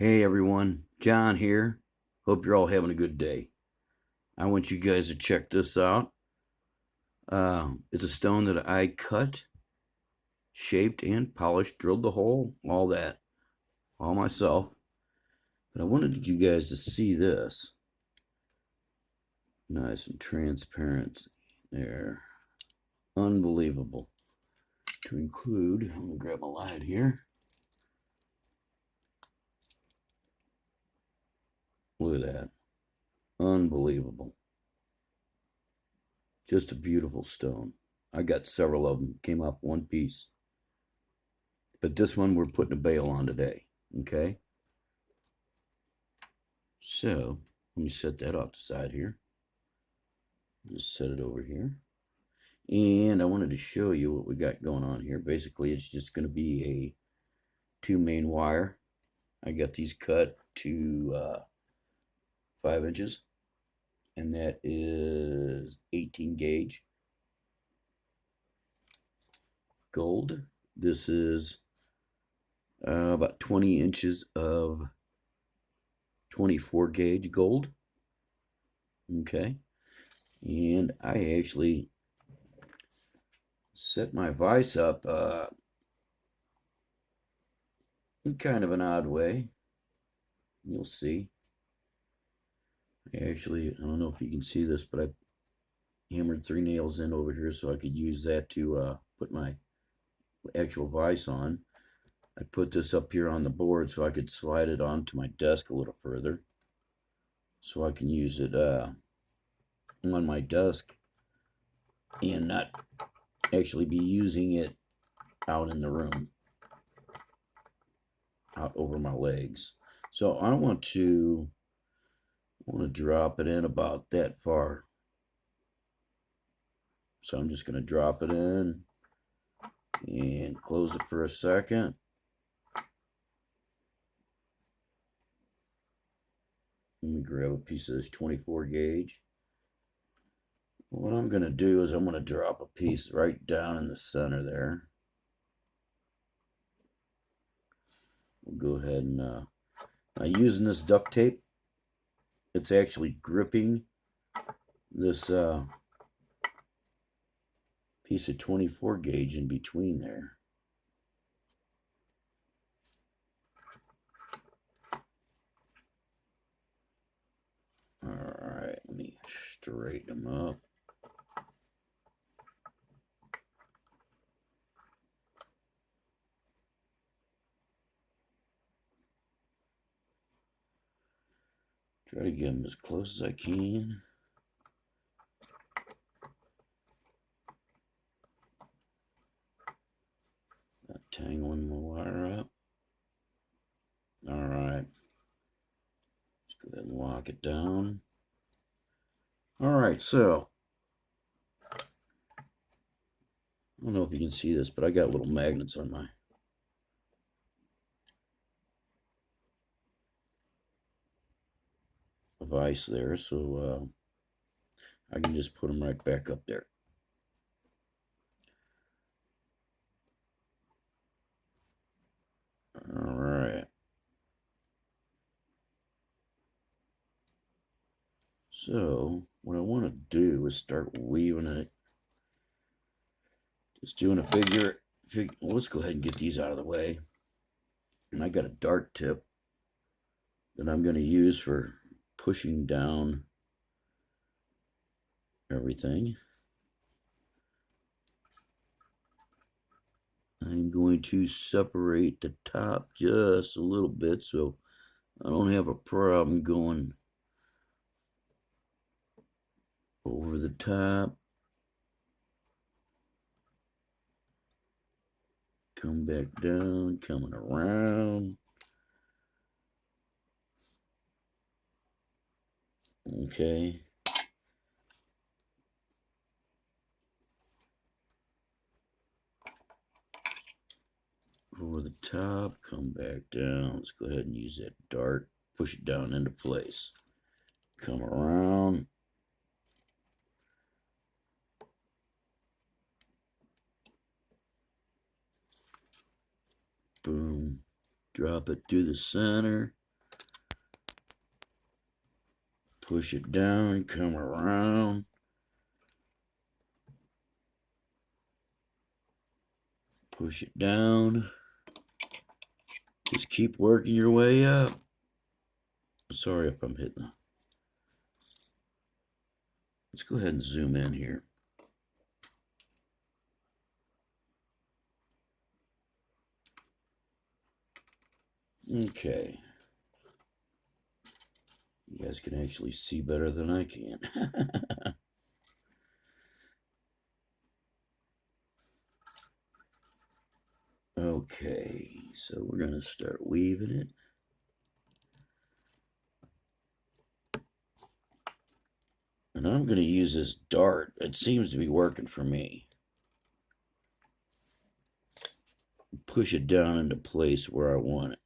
Hey everyone, John here. Hope you're all having a good day. I want you guys to check this out. It's a stone that I cut, shaped, and polished, drilled the hole, all that, all myself. But I wanted you guys to see this. Nice and transparent there. Unbelievable. To include, I'm going to grab my light here. Look at that. Unbelievable. Just a beautiful stone. I got several of them. Came off one piece. But this one we're putting a bale on today. Okay? So, let me set that off the side here. Just set it over here. And I wanted to show you what we got going on here. Basically, it's just going to be a 2 main wire. I got these cut to 5 inches. And that is 18 gauge gold. This is about 20 inches of 24 gauge gold. Okay. And I actually set my vise up in kind of an odd way. You'll see. I don't know if you can see this, but I hammered 3 nails in over here so I could use that to put my actual vise on. I put this up here on the board so I could slide it onto my desk a little further so I can use it on my desk and not actually be using it out in the room, out over my legs. So I want to drop it in about that far. So I'm just going to drop it in and close it for a second. Let me grab a piece of this 24 gauge. What I'm going to do is I'm going to drop a piece right down in the center there. We'll go ahead and I'm using this duct tape. It's actually gripping this piece of 24 gauge in between there. All right, let me straighten them up. Try to get them as close as I can. Not tangling the wire up. All right. Let's go ahead and lock it down. All right, so I don't know if you can see this, but I got little magnets on my vise there, so I can just put them right back up there. All right. So what I want to do is start weaving it. Just doing a figure. Well, let's go ahead and get these out of the way. And I got a dart tip that I'm going to use for pushing down everything. I'm going to separate the top just a little bit so I don't have a problem going over the top. Come back down, coming around. Okay. Over the top, come back down. Let's go ahead and use that dart. Push it down into place. Come around. Boom. Drop it through the center. Push it down, come around. Push it down. Just keep working your way up. Sorry if I'm hitting the... Let's go ahead and zoom in here. Okay. You guys can actually see better than I can. Okay, so we're going to start weaving it. And I'm going to use this dart. It seems to be working for me. Push it down into place where I want it.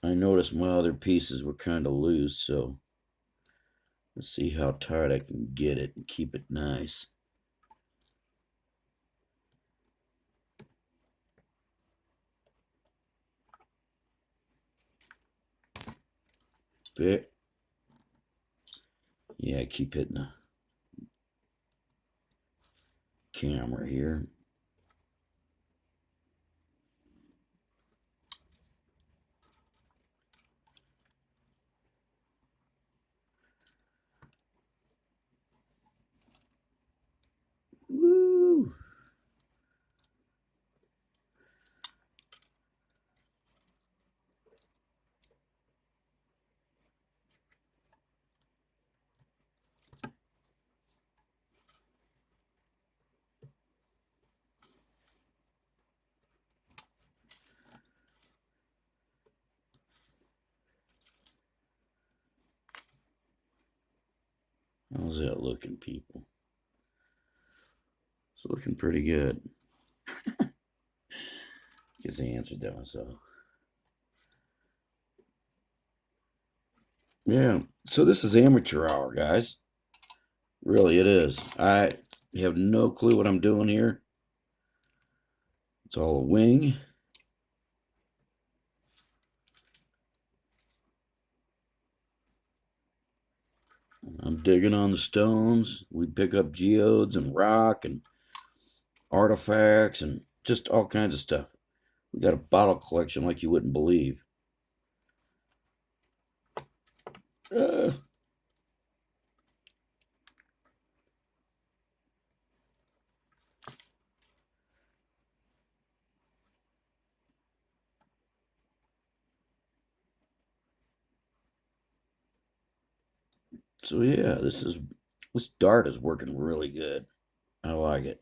I noticed my other pieces were kind of loose, so let's see how tight I can get it and keep it nice. Bit. Yeah, keep hitting the camera here. Woo! How's that looking, people? It's looking pretty good. Guess I answered that myself. Yeah, so this is amateur hour, guys. Really, it is. I have no clue what I'm doing here. It's all a wing. I'm digging on the stones. We pick up geodes and rock and artifacts and just all kinds of stuff. We got a bottle collection like you wouldn't believe. Uh, so yeah, this dart is working really good. I like it.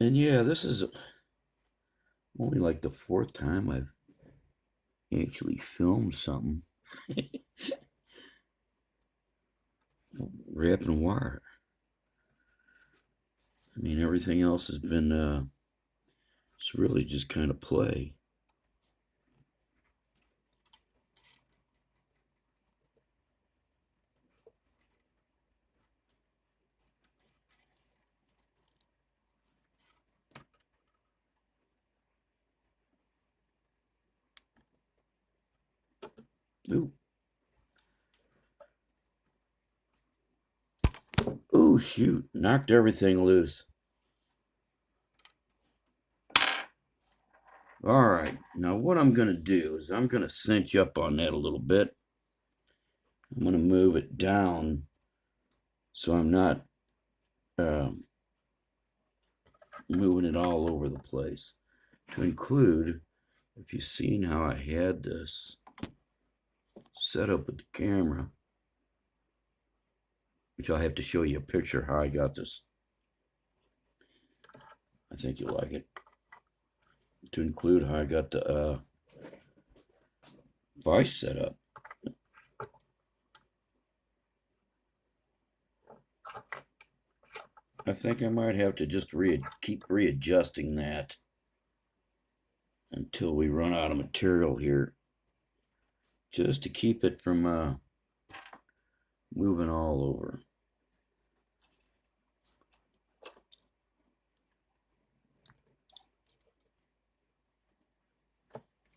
And yeah, this is only like the fourth time I've actually filmed something. Wrapping wire. I mean, everything else has been, it's really just kind of play. Ooh. Ooh, shoot. Knocked everything loose. All right. Now what I'm going to do is I'm going to cinch up on that a little bit. I'm going to move it down so I'm not moving it all over the place. To include, if you've seen how I had this set up with the camera, which I'll have to show you a picture how I got this. I think you'll like it. To include how I got the vise set up. I think I might have to just keep readjusting that. until we run out of material here, just to keep it from moving all over.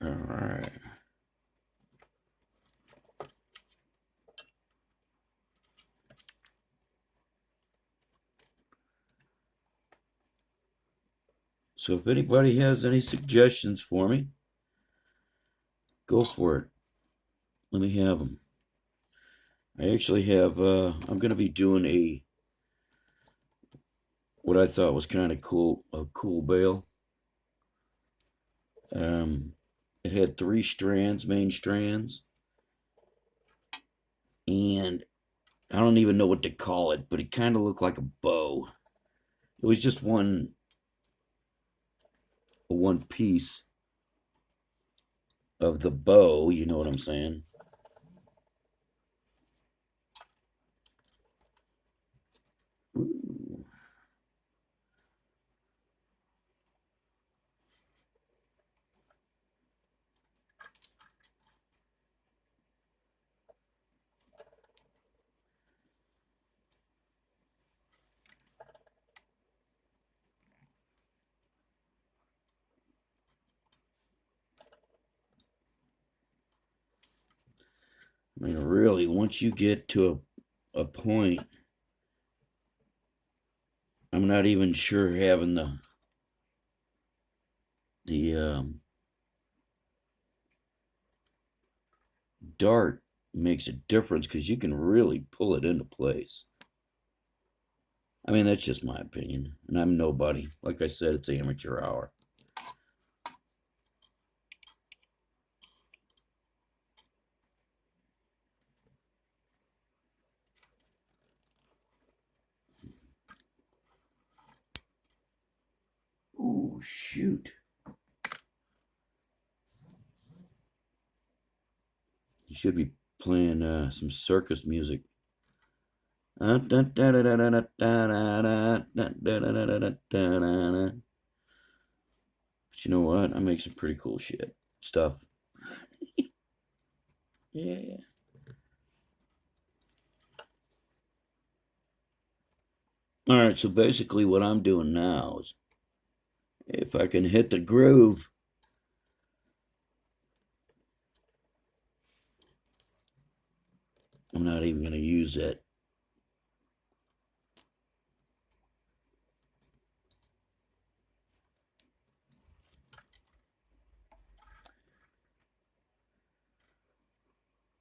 All right. So if anybody has any suggestions for me, go for it. Let me have them. I actually have, I'm going to be doing what I thought was kind of cool, a cool bale. It had 3 strands, main strands, and I don't even know what to call it, but it kind of looked like a bow. It was just one piece of the bow, you know what I'm saying? Ooh. I mean, really, once you get to a point, I'm not even sure having the dart makes a difference, because you can really pull it into place. I mean, that's just my opinion, and I'm nobody. Like I said, it's amateur hour. Ooh, shoot. You should be playing some circus music. But you know what? I make some pretty cool stuff. Yeah. All right, so basically what I'm doing now is, if I can hit the groove, I'm not even going to use it.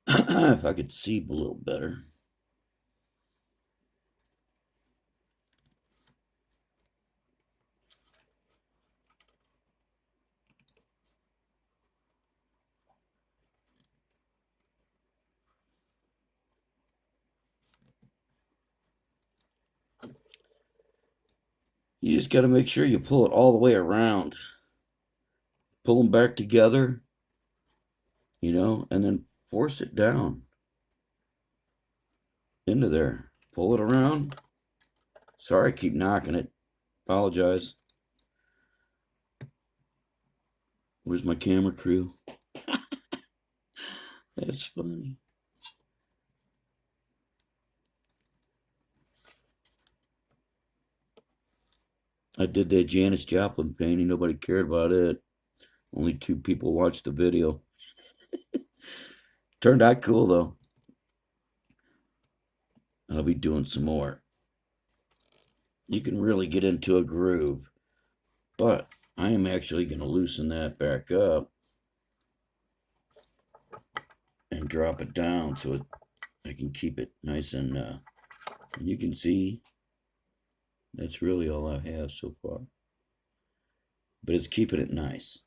If I could see a little better. You just got to make sure you pull it all the way around. Pull them back together, and then force it down into there. Pull it around. Sorry, I keep knocking it. Apologize. Where's my camera crew? That's funny. I did that Janis Joplin painting. Nobody cared about it. Only 2 people watched the video. Turned out cool, though. I'll be doing some more. You can really get into a groove. But I am actually going to loosen that back up and drop it down so I can keep it nice and you can see that's really all I have so far. But it's keeping it nice.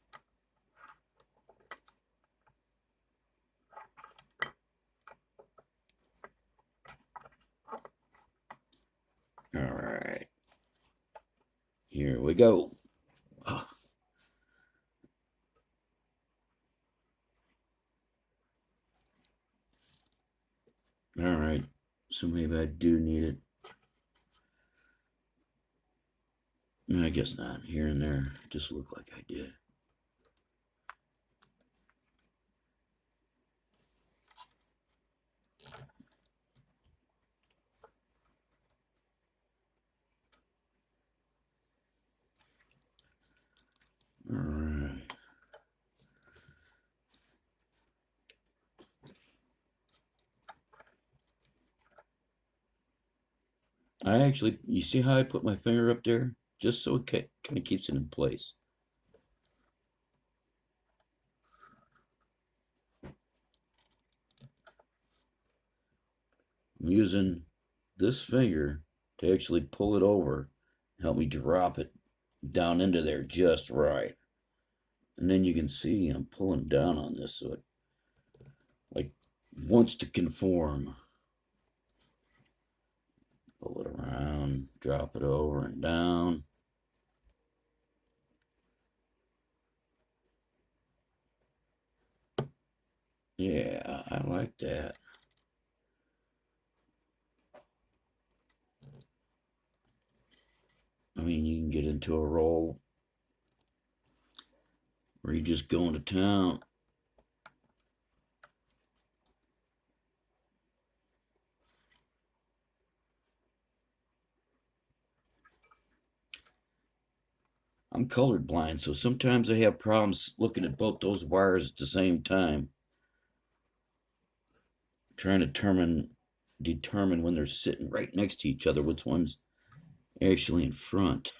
All right. Here we go. Oh. All right. So maybe I do need it. No, I guess not. Here and there, just look like I did. right. I actually, you see how I put my finger up there? Just so it kind of keeps it in place. I'm using this finger to actually pull it over, help me drop it down into there just right. And then you can see I'm pulling down on this so it like wants to conform. Pull it around, drop it over and down. Yeah, I like that. I mean, you can get into a roll where you're just going to town. I'm colorblind, so sometimes I have problems looking at both those wires at the same time. Trying to determine when they're sitting right next to each other, which one's actually in front.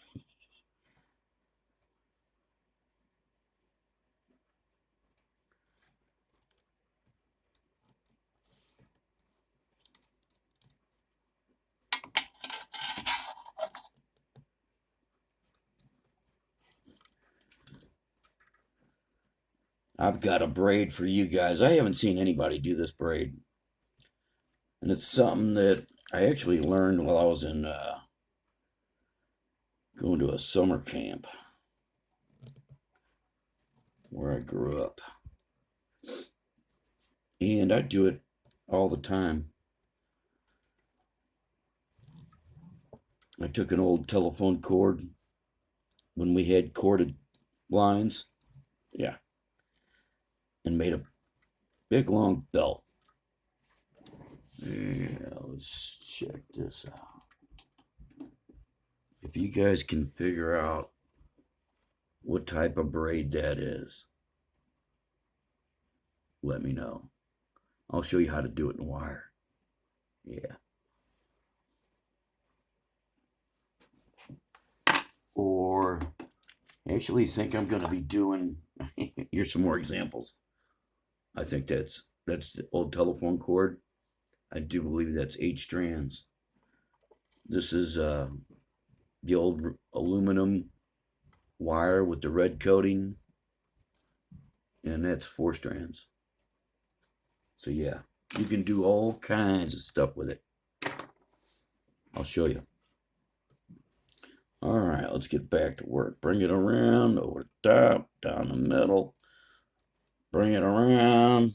I've got a braid for you guys. I haven't seen anybody do this braid. And it's something that I actually learned while I was in going to a summer camp where I grew up. And I do it all the time. I took an old telephone cord when we had corded lines. Yeah. And made a big long belt. Yeah, let's check this out. If you guys can figure out what type of braid that is, let me know. I'll show you how to do it in wire. Yeah. Or actually think I'm going to be doing, here's some more examples. I think that's the old telephone cord. I do believe that's 8 strands. This is the old aluminum wire with the red coating, and that's 4 strands. So yeah, you can do all kinds of stuff with it. I'll show you. All right, let's get back to work. Bring it around, over the top, down the middle. Bring it around,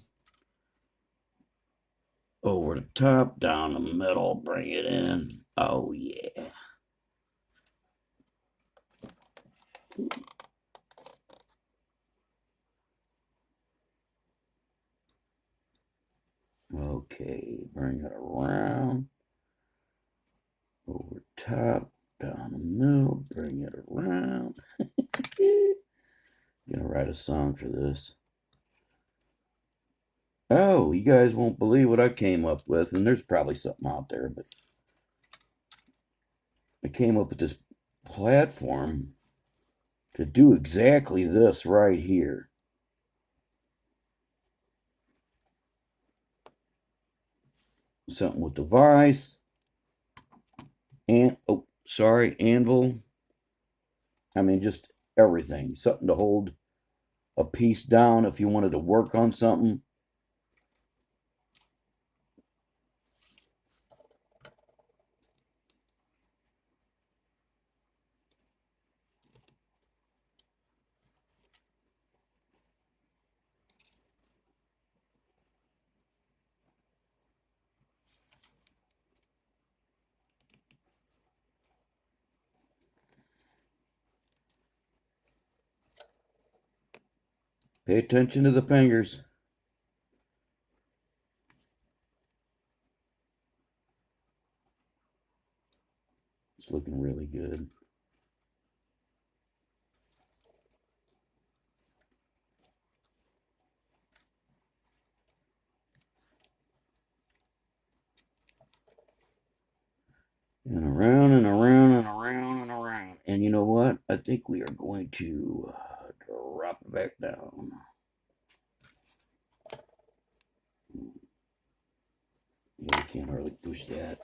over the top, down the middle. Bring it in. Oh yeah. Okay, bring it around, over top, down the middle, bring it around. Gonna write a song for this. Oh, you guys won't believe what I came up with, and there's probably something out there, but I came up with this platform to do exactly this right here. Something with the vise, and oh, sorry, anvil. I mean, just everything. Something to hold a piece down if you wanted to work on something. Pay attention to the fingers. It's looking really good. And around and around and around and around. And you know what? I think we are going to drop it back down. Yeah, I can't hardly push that.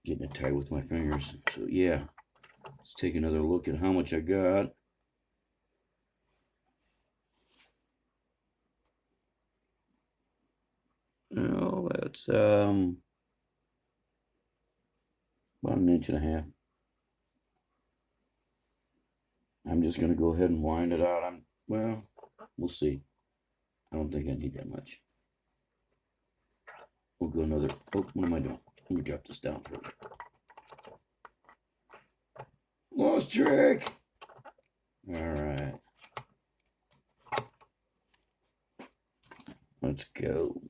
Getting it tight with my fingers. So yeah, let's take another look at how much I got. Oh, that's about an inch and a half. I'm just gonna go ahead and wind it out. Well, we'll see. I don't think I need that much. We'll go another. Oh, what am I doing? Let me drop this down first. Lost trick. All right. Let's go.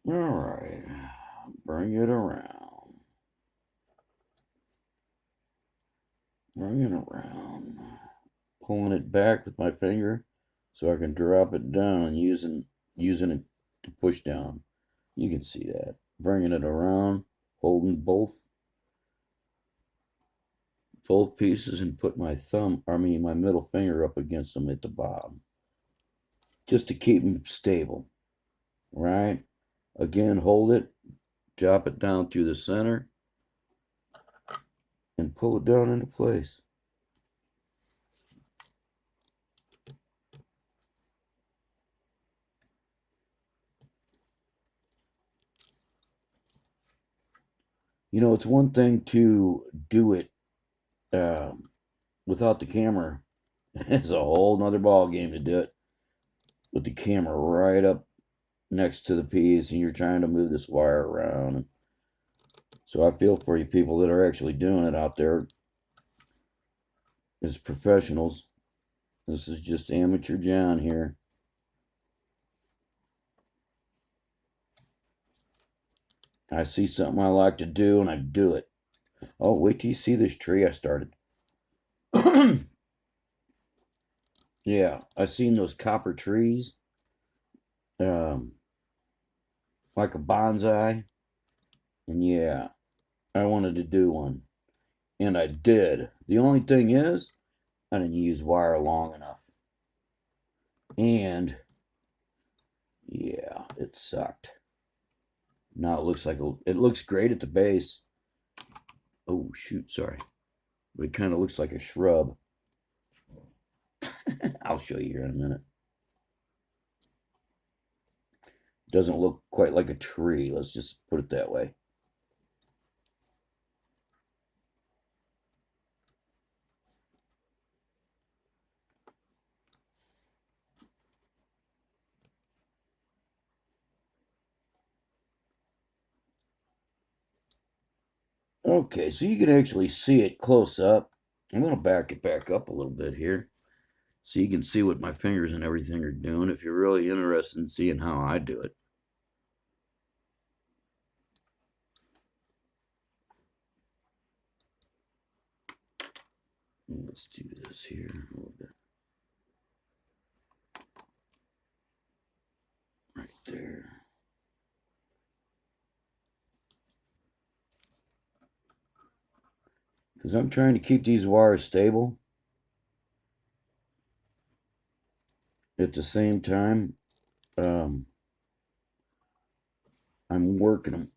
All right. Bring it around. Bring it around. Pulling it back with my finger so I can drop it down and using it to push down. You can see that. Bringing it around, holding both pieces and put my my middle finger up against them at the bottom. Just to keep them stable. Right? Again, hold it, drop it down through the center, and pull it down into place. You know, it's one thing to do it without the camera. It's a whole nother ball game to do it with the camera right up next to the piece and you're trying to move this wire around. So I feel for you people that are actually doing it out there as professionals. This is just amateur John here. I see something I like to do and I do it. Oh, wait till you see this tree I started. Yeah, I've seen those copper trees. Like a bonsai. And yeah, I wanted to do one. And I did. The only thing is, I didn't use wire long enough. And yeah, it sucked. Now it looks like it looks great at the base. Oh shoot, sorry. But it kind of looks like a shrub. I'll show you here in a minute. Doesn't look quite like a tree. Let's just put it that way. Okay, so you can actually see it close up. I'm going to back it back up a little bit here so you can see what my fingers and everything are doing if you're really interested in seeing how I do it. Let's do this here a little bit. Right there. Because I'm trying to keep these wires stable. At the same time, I'm working them.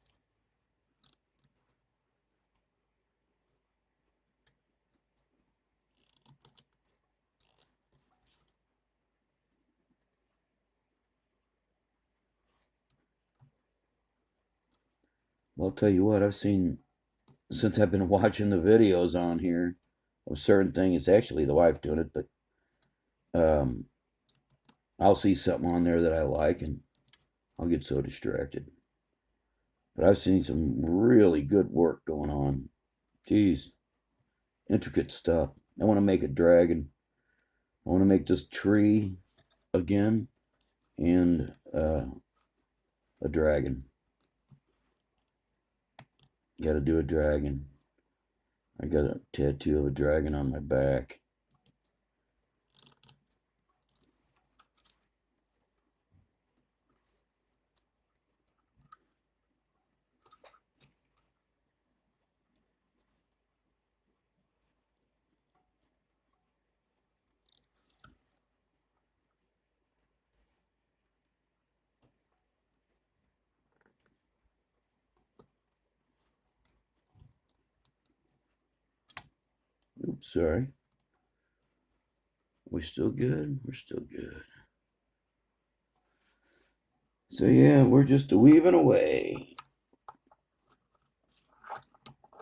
Well, I'll tell you what, I've seen, since I've been watching the videos on here of certain things, it's actually the wife doing it, but I'll see something on there that I like and I'll get so distracted. But I've seen some really good work going on. Geez, intricate stuff. I want to make a dragon. I want to make this tree again. And a dragon. Got to do a dragon. I got a tattoo of a dragon on my back. Oops, sorry. We still good? We're still good. So yeah, we're just weaving away.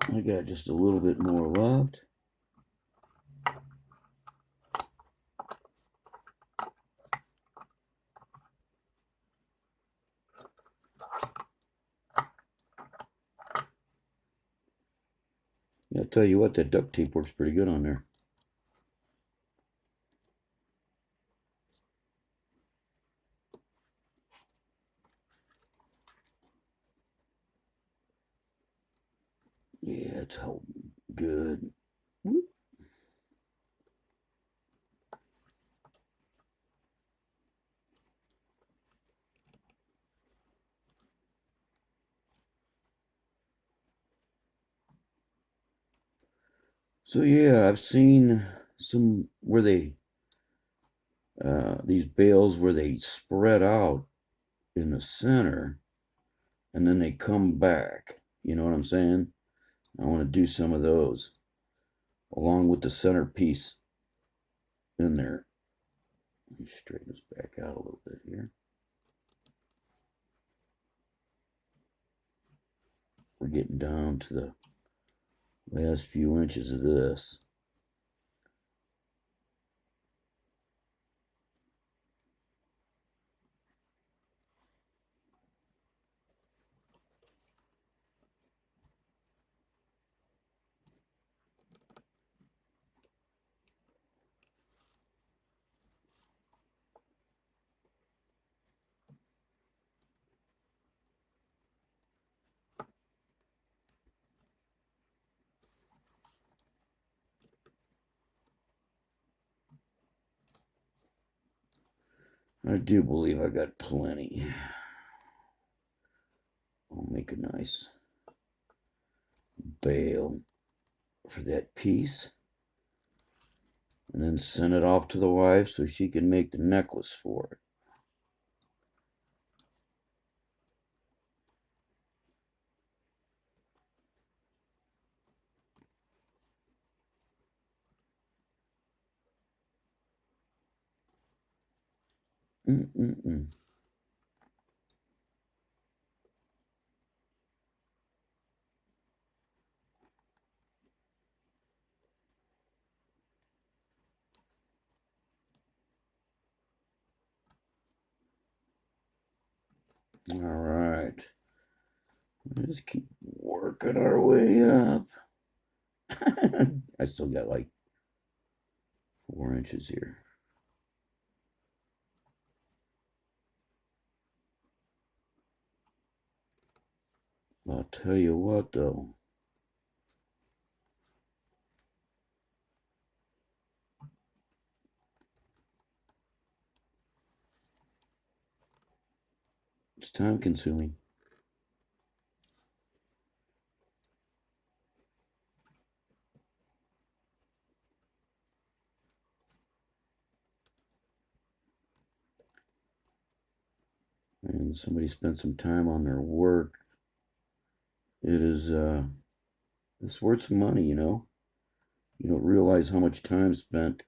I got just a little bit more left. Yeah, I'll tell you what, that duct tape works pretty good on there. Yeah, it's holding good. Whoop. So yeah, I've seen some where they these bales where they spread out in the center and then they come back. You know what I'm saying? I want to do some of those along with the centerpiece in there. Let me straighten this back out a little bit here. We're getting down to the last few inches of this. I do believe I got plenty. I'll make a nice bale for that piece and then send it off to the wife so she can make the necklace for it. All right. Just keep working our way up. I still got like 4 inches here. I'll tell you what though. It's time consuming. And somebody spent some time on their work. It is it's worth some money, you know. You don't realize how much time spent.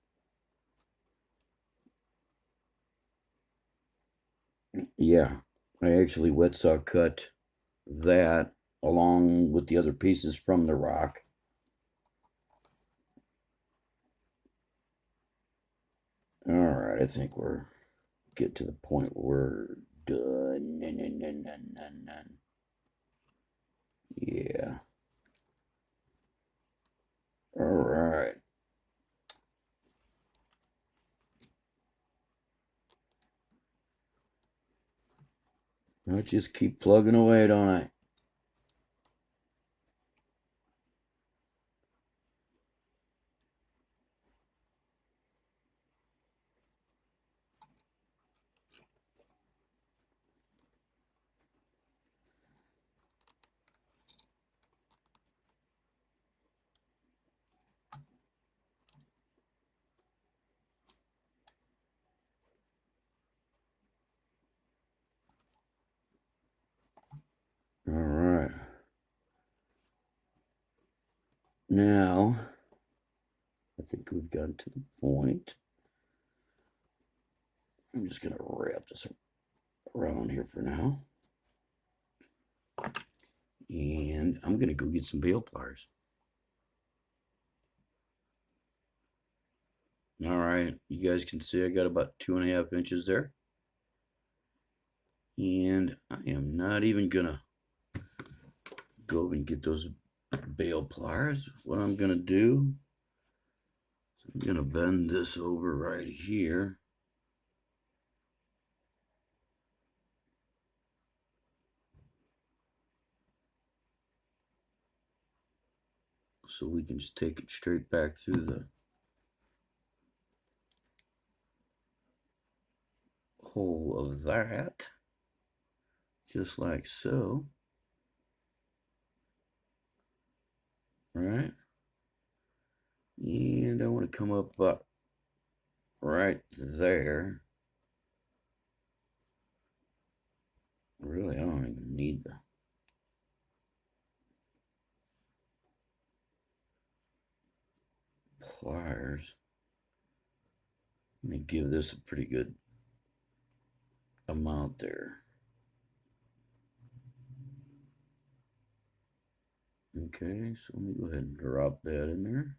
Yeah, I actually wet saw cut that along with the other pieces from the rock. All right, I think we're get to the point where we're done. Yeah. All right. I just keep plugging away, don't I? All right. Now, I think we've gotten to the point. I'm just going to wrap this around here for now. And I'm going to go get some bale pliers. All right, you guys can see I got about 2.5 inches there. And I am not even going to go and get those bale pliers. What I'm going to do is I'm going to bend this over right here. So we can just take it straight back through the hole of that, just like so. Right, and I want to come up about right there. Really, I don't even need the pliers. Let me give this a pretty good amount there. Okay, so let me go ahead and drop that in there.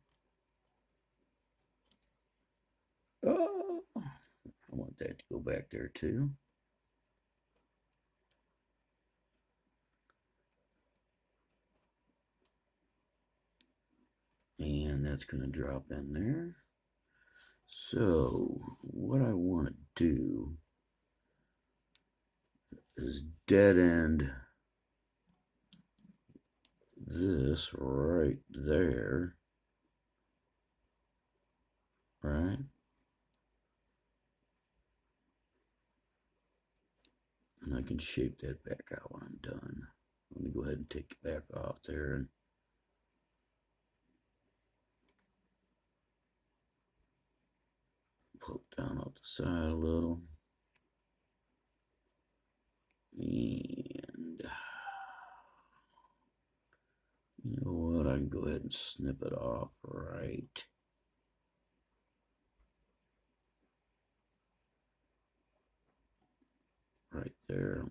Oh, I want that to go back there too. And that's going to drop in there. So what I want to do is dead end this right there, right? And I can shape that back out when I'm done. Let me go ahead and take it back off there and poke down off the side a little. And you know what? I can go ahead and snip it off right there,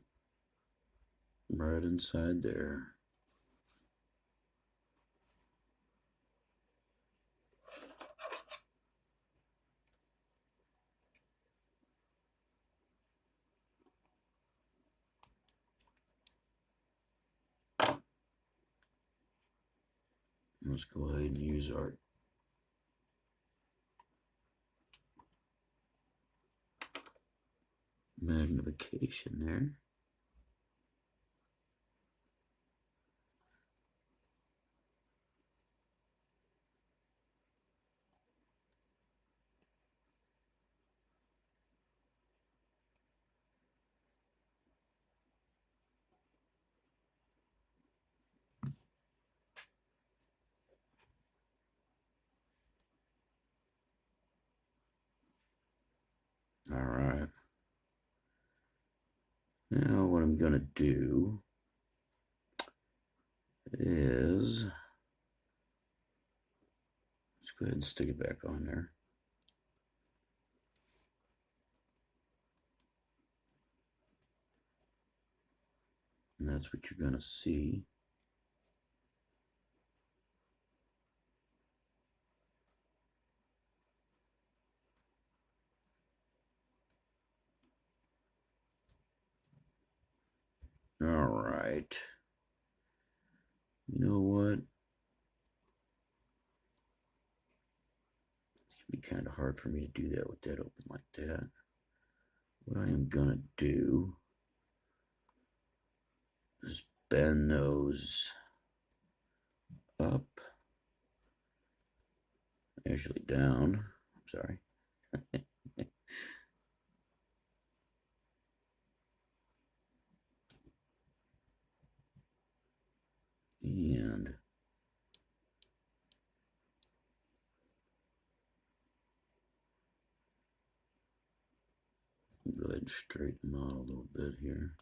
right inside there. Let's go ahead and use our magnification there. All right. Now what I'm going to do is, let's go ahead and stick it back on there. And that's what you're going to see. All right. You know what? It's going to be kind of hard for me to do that with that open like that. What I am going to do Just bend those up, actually down. I'm sorry. And go ahead and straighten them out a little bit here.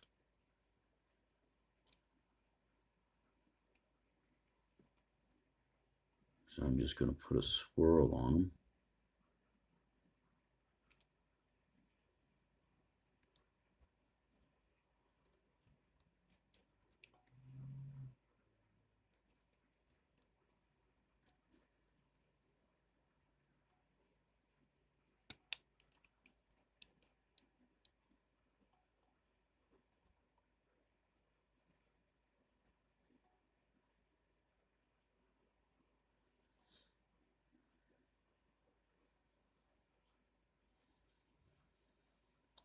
So I'm just going to put a swirl on them.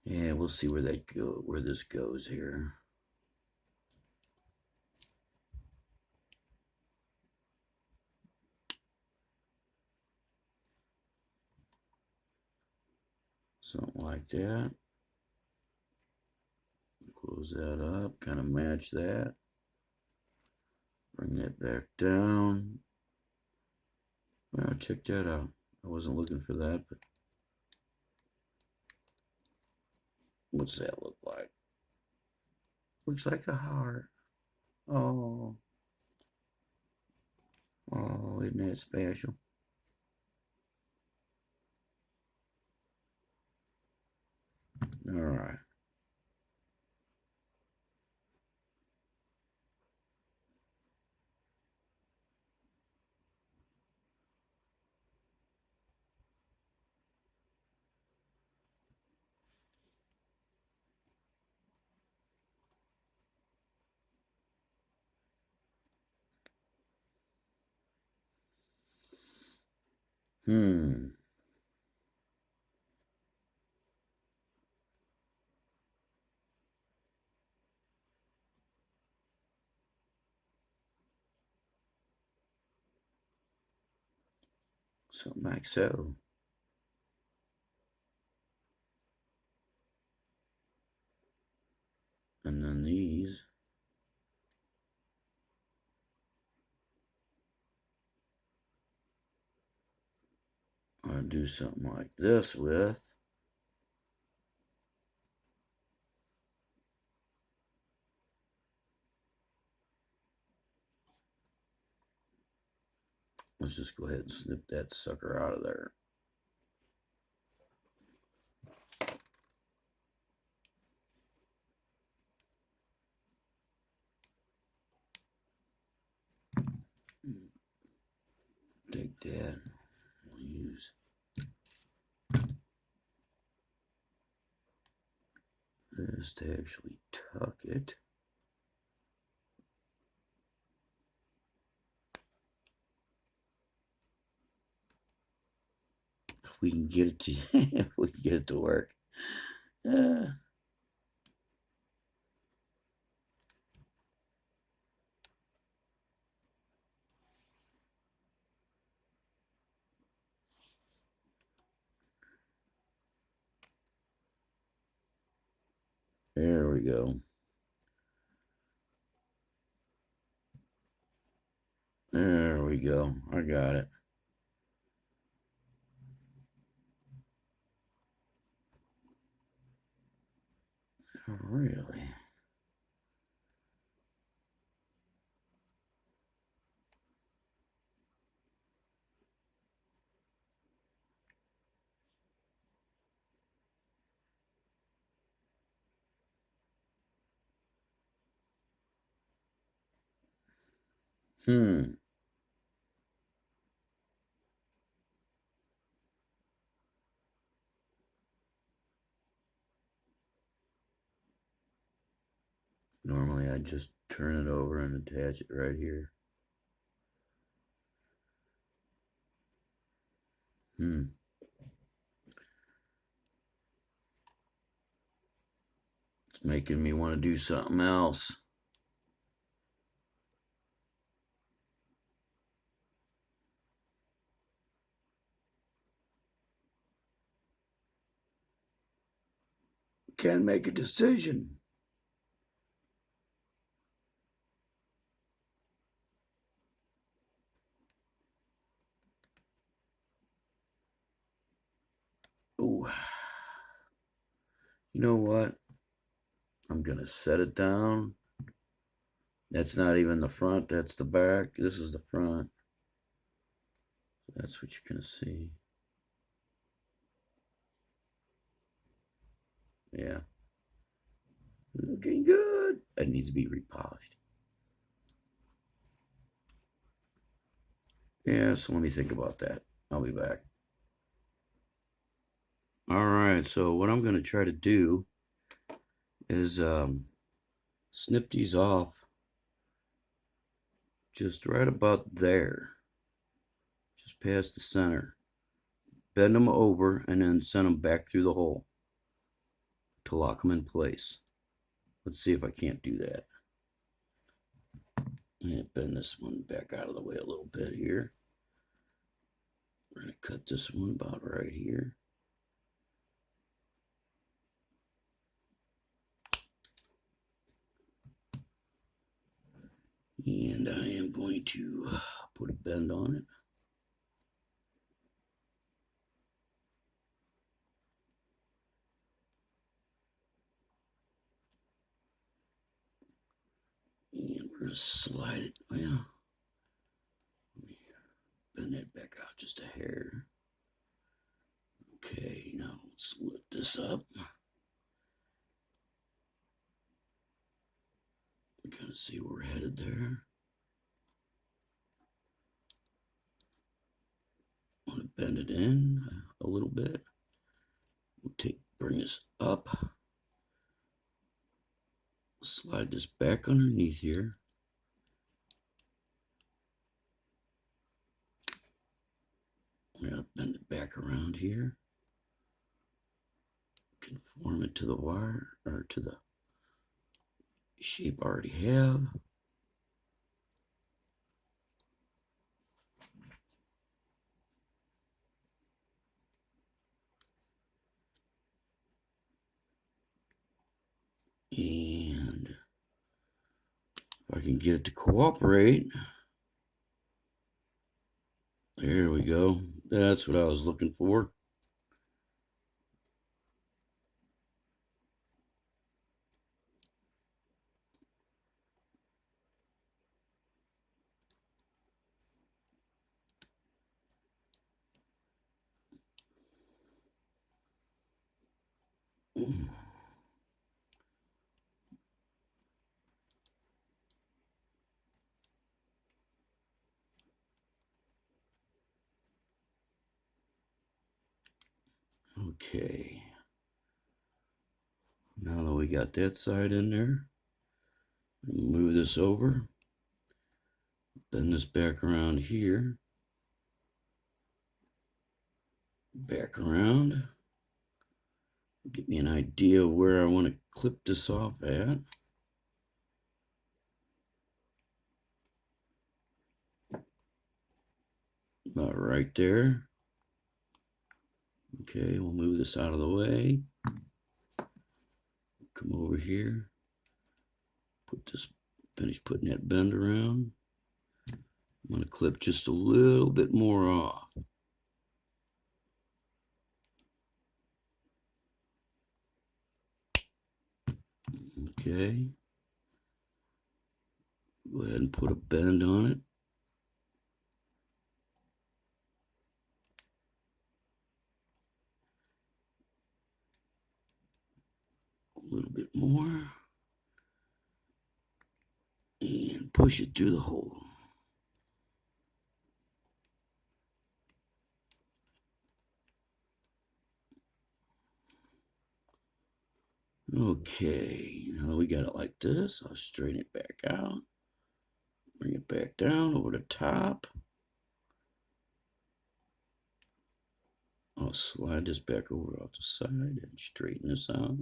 Yeah, we'll see where this goes here. Something like that. Close that up, kind of match that. Bring that back down. Well, check that out. I wasn't looking for that, but what's that look like? Looks like a heart. Oh, oh, isn't that special? All right. Hmm. Something like so. And then these. I'll do something like this with. Let's just go ahead and snip that sucker out of there. Take that. We'll use this to actually tuck it. If we can get it to, if we can get it to work. There we go. There we go. I got it. Really? Hmm. Normally I just turn it over and attach it right here. It's making me want to do something else. Can't make a decision. Ooh. You know what? I'm going to set it down. That's not even the front. That's the back. This is the front. That's what you're going to see. Yeah. Looking good. That needs to be repolished. Yeah, so let me think about that. I'll be back. All right, so what I'm going to try to do is snip these off just right about there, just past the center. Bend them over and then send them back through the hole to lock them in place. Let's see if I can't do that. Bend this one back out of the way a little bit here. We're going to cut this one about right here. And I am going to put a bend on it. And we're going to slide it. Well, bend that back out just a hair. Okay, now let's lift this up. Kind of see where we're headed there. I want to bend it in a little bit. We'll bring this up. Slide this back underneath here. We're going to bend it back around here. Conform it to the wire, or to the shape I already have. And if I can get it to cooperate. There we go. That's what I was looking for. Okay. Now that we got that side in there, move this over. Bend this back around here. Back around. Get me an idea of where I want to clip this off at. About right there. Okay, we'll move this out of the way. Come over here. Finish putting that bend around. I'm going to clip just a little bit more off. Okay. Go ahead and put a bend on it. A little bit more. And push it through the hole. Okay, now that we got it like this, I'll straighten it back out. Bring it back down over the top. I'll slide this back over off the side and straighten this out.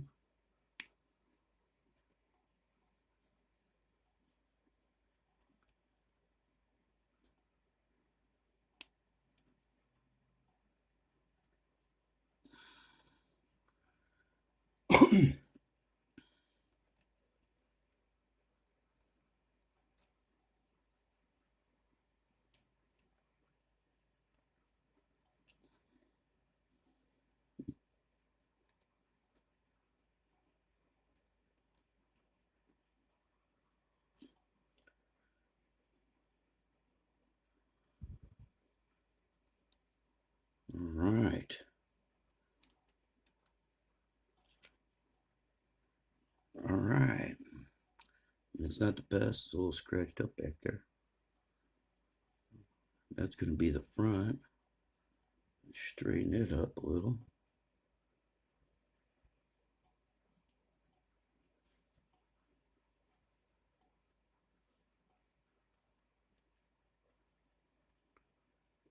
It's not the best. It's a little scratched up back there. That's going to be the front. Straighten it up a little.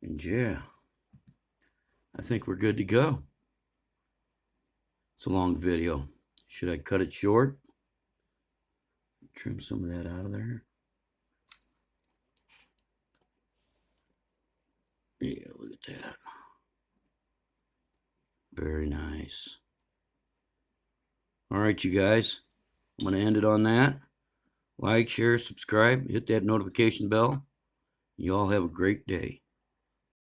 And yeah, I think we're good to go. It's a long video. Should I cut it short? Trim some of that out of there. Yeah, look at that. Very nice. All right, you guys. I'm going to end it on that. Like, share, subscribe, hit that notification bell. You all have a great day.